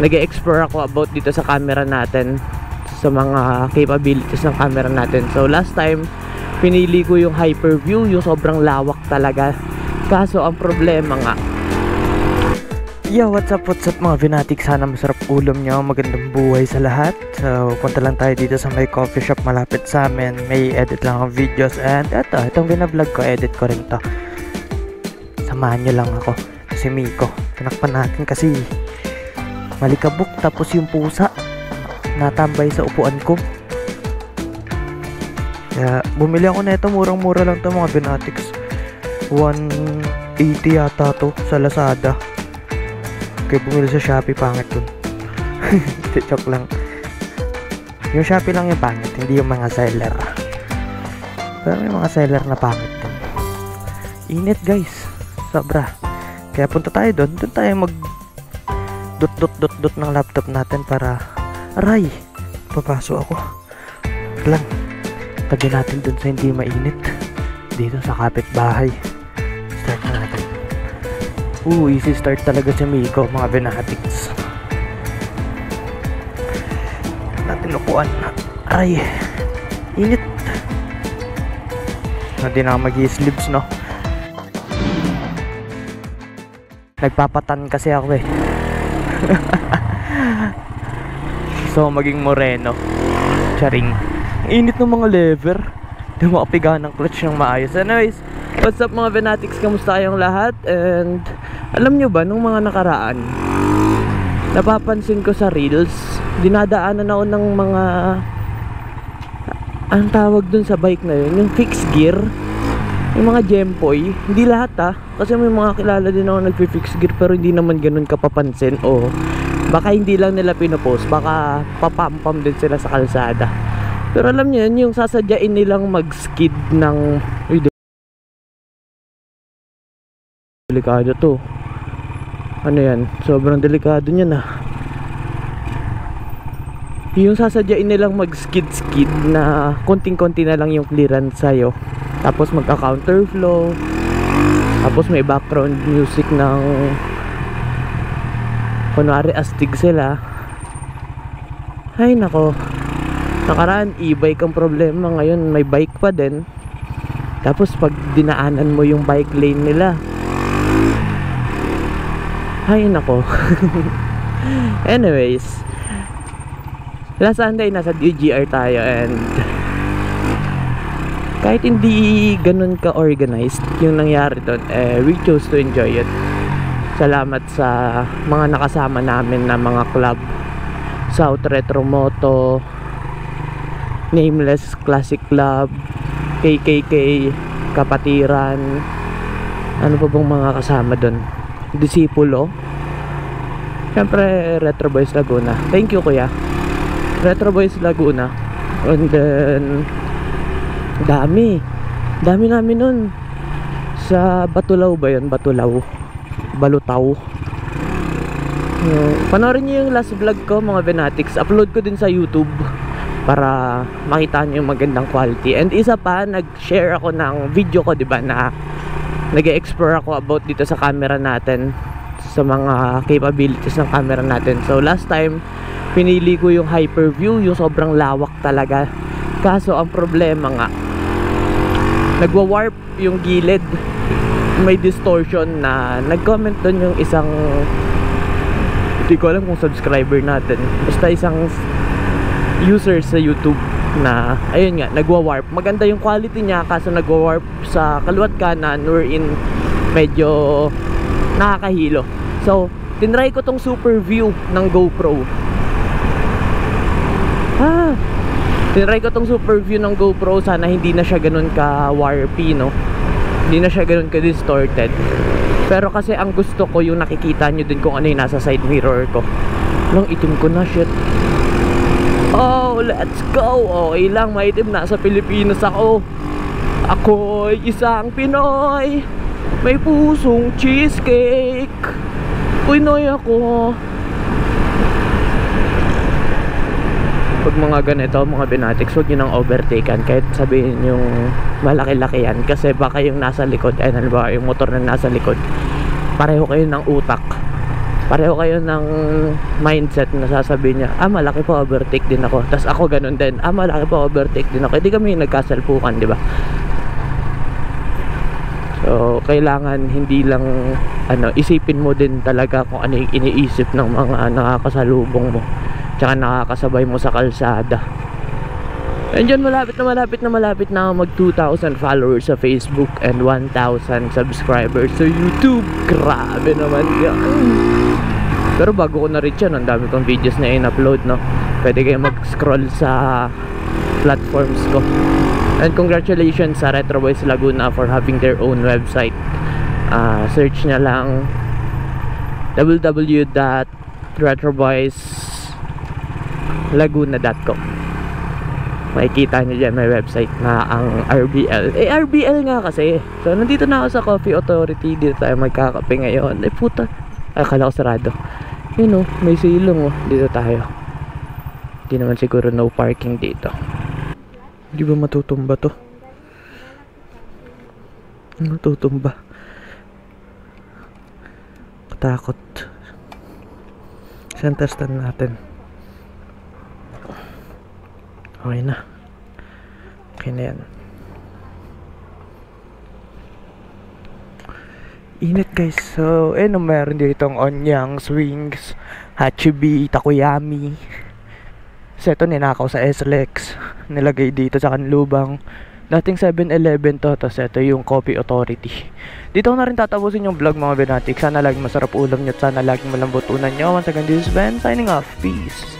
nag-explore ako about dito sa camera natin, sa mga capabilities ng camera natin. So last time pinili ko yung Hyperview, yung sobrang lawak talaga. Kaso ang problema nga, yo, what's up mga Venatics? Sana masarap ulam nyo, magandang buhay sa lahat. So punta lang tayo dito sa may coffee shop malapit sa amin. May edit lang ang videos, and itong binablog ko, edit ko rin to. Samahan nyo lang ako, si Miko. Tinakpan natin kasi malikabok, tapos yung pusa natambay sa upuan ko. Kaya bumili ako na ito, murang-mura lang to mga Venatics. 180 yata to sa Lazada. Kaya bumili sa Shopee, pangit dun. Joke lang. Yung Shopee lang yung pangit, hindi yung mga seller. Pero may mga seller na pangit dun. Init guys, sobra. Kaya punta tayo dun tayo mag dot ng laptop natin para aray, papasok ako lang. Tabi natin dun sa hindi mainit dito sa kapitbahay. Start na natin. Easy start talaga si Miko mga Venatics. Natin upuan. Aray, init. Hindi na mag-i-sleeves, no? Nagpapatan kasi ako eh. So maging moreno. Charing. Init ng mga lever. Hindi makapiga ng clutch ng maayos. Anyways, what's up mga Venatics? Kamusta kayong lahat? And alam nyo ba, nung mga nakaraan, napapansin ko sa reels, dinadaanan ako ng mga, ang tawag dun sa bike na yun, yung fixed gear, yung mga Gempoy. Hindi lahat kasi may mga kilala din ako nagfi-fixed gear, pero hindi naman ganun kapapansin. O baka hindi lang nila pinopost, baka papampam din sila sa kalsada. Pero alam niyo yun, yung sasadyain nilang mag-skid ng... Uy, delikado to. Ano yan? Sobrang delikado niyan Yung sasadyain nilang mag-skid na konting-konti na lang yung clearance sa'yo. Tapos magka-counterflow. Tapos may background music ng... kunwari astig sila. Ay nako. Nakaraan e-bike ang problema, ngayon may bike pa din. Tapos pag dinaanan mo yung bike lane nila, ay nako. Anyways, last Sunday nasa DGR tayo, and kahit hindi ganun ka organized yung nangyari doon, we chose to enjoy it. Salamat sa mga nakasama namin na mga club, South Retro Moto, Nameless Classic Club, KKK, Kapatiran, ano pa bang mga kasama doon, Disipulo, syempre Retro Boys Laguna. Thank you kuya, Retro Boys Laguna. And then dami namin nun sa Batulaw ba yun? Balutaw. Panoorin nyo yung last vlog ko mga Venatics, upload ko din sa YouTube para makita nyo yung magandang quality. And isa pa, nag-share ako ng video ko, diba, na nag-explore ako about dito sa camera natin, sa mga capabilities ng camera natin. So last time pinili ko yung Hyperview, yung sobrang lawak talaga. Kaso ang problema nga, nagwa-warp yung gilid, may distortion. Na nag-comment doon yung isang, hindi ko alam kung subscriber natin, basta isang user sa YouTube, na ayun nga, nagwa-warp. Maganda yung quality niya, kaso nagwa-warp sa kaliwat kanan, wherein medyo nakakahilo. So tinry ko tong super view ng GoPro. Tinry ko tong super view ng GoPro. Sana hindi na siya ganun ka warpy, no? Hindi na siya ganun ka distorted. Pero kasi ang gusto ko yung nakikita nyo din kung ano yung nasa side mirror ko. Nung itim ko na, shit. Oh, let's go. Okay lang, maitim, nasa Pilipinas ako. Ako'y isang Pinoy, may pusong cheesecake. Pinoy ako. Pag mga ganito, mga Venatics, huwag nyo nang overtaken. Kahit sabihin yung malaki-laki yan, kasi baka yung nasa likod, ano ba, yung motor na nasa likod, pareho kayo ng utak, pareho kayo ng mindset na sasabihin niya, malaki pa, overtake din ako. Tas ako ganun din, malaki pa, overtake din ako. Hindi kami nagkasalpukan, di ba? So, kailangan hindi lang isipin mo din talaga kung ano yung iniisip ng mga nakakasalubong mo tsaka nakakasabay mo sa kalsada. And yun, malapit na mag 2,000 followers sa Facebook and 1,000 subscribers sa YouTube. Grabe naman yan. Pero bago ko na-reach yan, ang dami kong videos na in-upload, no? Pwede kayo mag-scroll sa platforms ko. And congratulations sa Retro Boys Laguna for having their own website. Search na lang www.retroboyslaguna.com. Makikita nyo dyan, may website na ang RBL. RBL nga kasi. So, nandito na ako sa Coffee Authority. Dito tayo magkakape ngayon. Puta. Akala ko sarado. Yun may silong dito tayo. Hindi naman siguro no parking dito. Hindi ba matutumba to? Matutumba. Katakot. Center stand natin. Okay na. Okay na yan. Init guys. So, meron dito ang onyang, swings, hachibi, takoyami. So, ito ninakaw sa SLEX. Nilagay dito sa kanlubang. Dating 7-Eleven to. Tapos ito yung Coffee Authority. Dito ko na rin tatapusin yung vlog mga Benatic. Sana laging masarap ulam nyo at sana laging malambot unan nyo. Once again, this is Ben signing off. Peace.